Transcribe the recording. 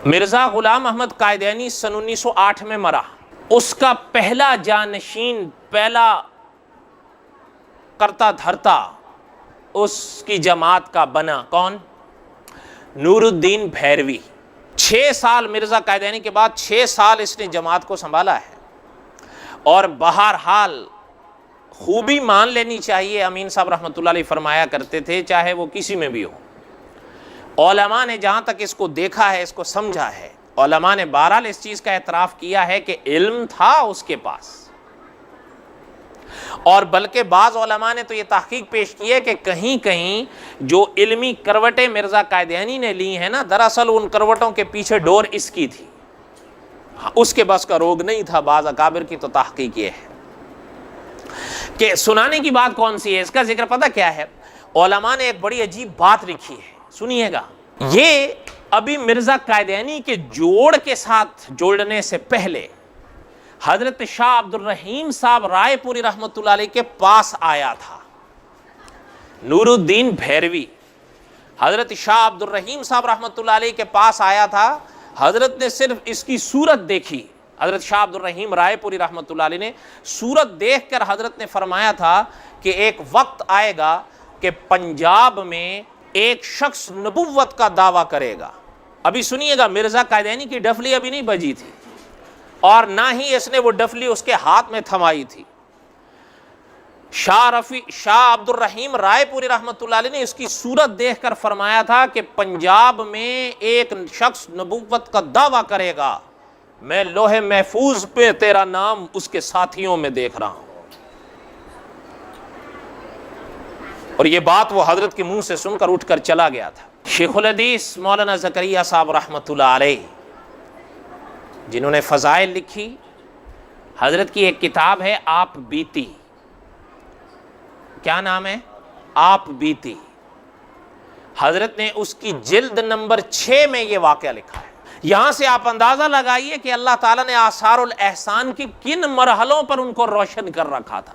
مرزا غلام احمد قائدینی سن 1908 میں مرا. اس کا پہلا جانشین، پہلا کرتا دھرتا اس کی جماعت کا بنا کون؟ نور الدین بھیروی. 6 سال مرزا قائدینی کے بعد 6 سال اس نے جماعت کو سنبھالا ہے. اور بہرحال خوبی مان لینی چاہیے، امین صاحب رحمۃ اللہ علیہ فرمایا کرتے تھے چاہے وہ کسی میں بھی ہو، علماء نے جہاں تک اس کو دیکھا ہے، اس کو سمجھا ہے، علماء نے بہرحال اس چیز کا اعتراف کیا ہے کہ علم تھا اس کے پاس. اور بلکہ بعض علماء نے تو یہ تحقیق پیش کی ہے کہ کہیں کہیں جو علمی کروٹیں مرزا قائدینی نے لی ہیں نا، دراصل ان کروٹوں کے پیچھے ڈور اس کی تھی، اس کے بس کا روگ نہیں تھا. بعض اکابر کی تو تحقیق یہ ہے کہ سنانے کی بات کون سی ہے، اس کا ذکر پتہ کیا ہے؟ علماء نے ایک بڑی عجیب بات لکھی ہے، سنیے گا. یہ ابھی مرزا قائدینی کے جوڑ کے ساتھ جوڑنے سے پہلے حضرت شاہ عبد الرحیم صاحب رائے پوری رحمۃ اللہ علیہ کے پاس آیا تھا نور الدین بھیروی. حضرت شاہ عبد الرحیم صاحب رحمۃ اللہ علیہ کے پاس آیا تھا. حضرت نے صرف اس کی صورت دیکھی، حضرت شاہ عبد الرحیم رائے پوری رحمۃ اللہ علیہ نے صورت دیکھ کر حضرت نے فرمایا تھا کہ ایک وقت آئے گا کہ پنجاب میں ایک شخص نبوت کا دعویٰ کرے گا. ابھی سنیے گا، مرزا قائدینی کی ڈفلی ابھی نہیں بجی تھی اور نہ ہی اس نے وہ ڈفلی اس کے ہاتھ میں تھمائی تھی. شاہ عبد الرحیم رائے پوری رحمۃ اللہ علیہ نے اس کی صورت دیکھ کر فرمایا تھا کہ پنجاب میں ایک شخص نبوت کا دعویٰ کرے گا، میں لوح محفوظ پہ تیرا نام اس کے ساتھیوں میں دیکھ رہا ہوں. اور یہ بات وہ حضرت کے منہ سے سن کر اٹھ کر چلا گیا تھا. شیخ الحدیث مولانا زکریا صاحب رحمۃ اللہ علیہ، جنہوں نے فضائل لکھی، حضرت کی ایک کتاب ہے آپ بیتی. کیا نام ہے؟ آپ بیتی. حضرت نے اس کی جلد نمبر 6 میں یہ واقعہ لکھا ہے. یہاں سے آپ اندازہ لگائیے کہ اللہ تعالیٰ نے آثار الاحسان کی کن مرحلوں پر ان کو روشن کر رکھا تھا.